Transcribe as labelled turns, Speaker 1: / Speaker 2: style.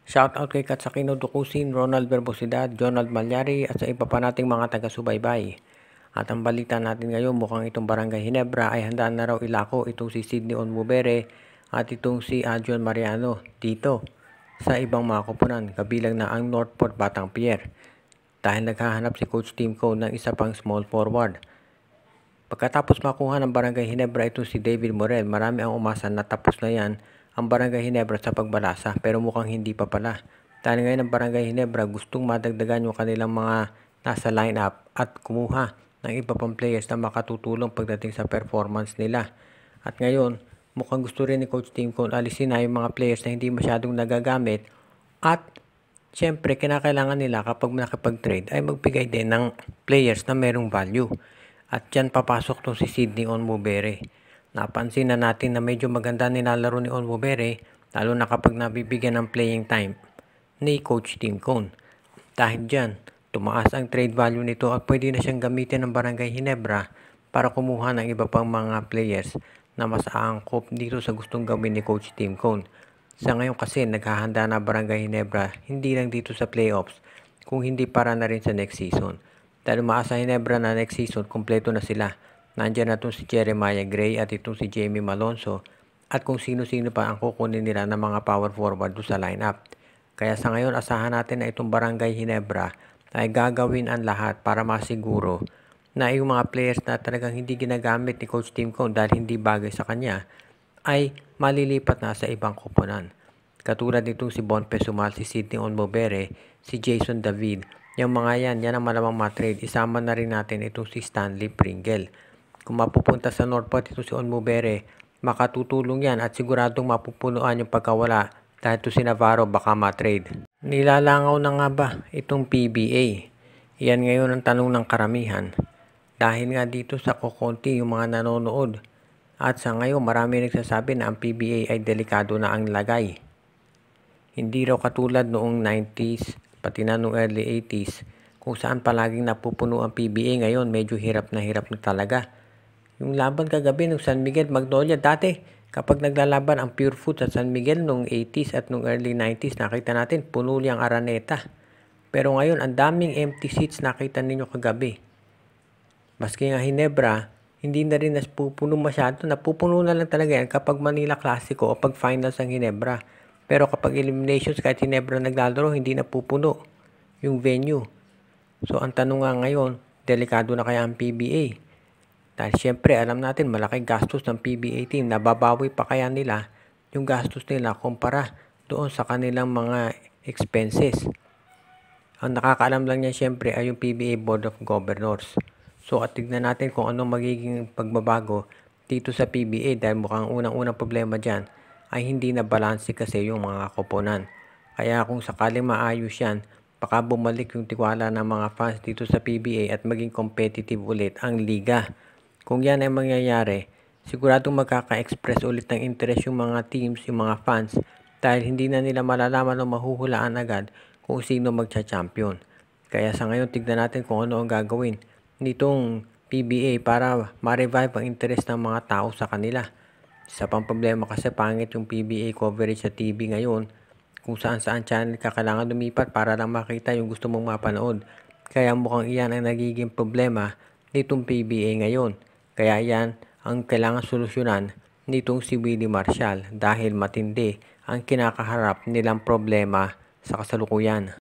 Speaker 1: Shoutout kay Katsakino Dukusin, Ronald Verbosidad, Jonald Malyari at sa iba pa nating mga taga-subaybay. At ang balita natin ngayon, mukhang itong Barangay Ginebra ay handa na raw ilako itong si Sydney Onmubere at itong si John Mariano dito sa ibang mga koponan, kabilang na ang Northport Batang Pier. Dahil naghahanap si Coach Tim Cone ng isa pang small forward. Pagkatapos makuha ng Barangay Ginebra itong si David Morel, marami ang umasa na tapos na yan ang Barangay Ginebra sa pagbalasa, pero mukhang hindi pa pala. Dahil ngayon ang Barangay Ginebra gustong madagdagan yung kanilang mga nasa lineup at kumuha ng iba pang players na makatutulong pagdating sa performance nila. At ngayon, mukhang gusto rin ni Coach Tim Cone alisin na yung mga players na hindi masyadong nagagamit at siyempre kinakailangan nila kapag nakipag-trade ay magbigay din ng players na merong value. At dyan papasok to si Sydney Onmubere. Napansin na natin na medyo maganda nilalaro ni Onmubere, lalo na kapag nabibigyan ng playing time ni Coach Tim Cone. Dahil dyan, tumaas ang trade value nito at pwede na siyang gamitin ng Barangay Ginebra para kumuha ng iba pang mga players na mas aangkop dito sa gustong gawin ni Coach Tim Cone. Sa ngayon kasi naghahanda na Barangay Ginebra hindi lang dito sa playoffs, kung hindi para na rin sa next season. Dahil umaasa Ginebra na next season, kompleto na sila. Nandiyan na itong si Jeremiah Gray at itong si Jamie Malonzo at kung sino-sino pa ang kukunin nila ng mga power forward do sa lineup. Kaya sa ngayon, asahan natin na itong Barangay Ginebra ay gagawin ang lahat para masiguro na yung mga players na talagang hindi ginagamit ni Coach Tim Cone dahil hindi bagay sa kanya ay malilipat na sa ibang koponan. Katulad nitong si Bonpe Sumal, si Sydney Onmubere, si Jason David. Yung mga yan ang malamang matrade. Isama na rin natin itong si Stanley Pringle. Kung mapupunta sa Northport ito si Onmubere, makatutulong yan at siguradong mapupunuan yung pagkawala dahil ito si Navarro baka matrade. Nilalangaw na nga ba itong PBA? Yan ngayon ang tanong ng karamihan. Dahil nga dito sa kukunti yung mga nanonood. At sa ngayon marami nagsasabi na ang PBA ay delikado na ang lagay. Hindi raw katulad noong 90s, pati na noong early 80s, kung saan palaging napupuno ang PBA. Ngayon medyo hirap na talaga. Yung laban kagabi ng San Miguel Magnolia, dati kapag naglalaban ang Pure Foods at San Miguel noong 80s at noong early 90s, nakita natin puno niyang Araneta. Pero ngayon ang daming empty seats nakita ninyo kagabi. Maski nga Ginebra, hindi na rin napupuno masyado. Napupuno na lang talaga yan kapag Manila Classico o pag finals ang Ginebra. Pero kapag eliminations, kahit Ginebra naglalaro, hindi napupuno yung venue. So ang tanong nga ngayon, delikado na kaya ang PBA? Dahil syempre alam natin malaking gastos ng PBA team. Nababawi pa kaya nila yung gastos nila kumpara doon sa kanilang mga expenses. Ang nakakaalam lang niya syempre ay yung PBA Board of Governors. So at tignan natin kung ano magiging pagbabago dito sa PBA dahil mukhang unang-unang problema dyan ay hindi na balanse kasi yung mga koponan. Kaya kung sakaling maayos yan, baka bumalik yung tiwala ng mga fans dito sa PBA at maging competitive ulit ang liga. Kung yan ay mangyayari, siguradong magkaka-express ulit ng interest yung mga teams, yung mga fans dahil hindi na nila malalaman o mahuhulaan agad kung sino magcha-champion. Kaya sa ngayon, tignan natin kung ano ang gagawin nitong PBA para ma-revive ang interest ng mga tao sa kanila. Isa pang problema kasi pangit yung PBA coverage sa TV ngayon, kung saan channel ka kailangan lumipat para lang makita yung gusto mong mapanood. Kaya mukhang iyan ang nagiging problema nitong PBA ngayon. Kaya yan ang kailangan solusyonan nitong si Willie Marshall dahil matindi ang kinakaharap nilang problema sa kasalukuyan.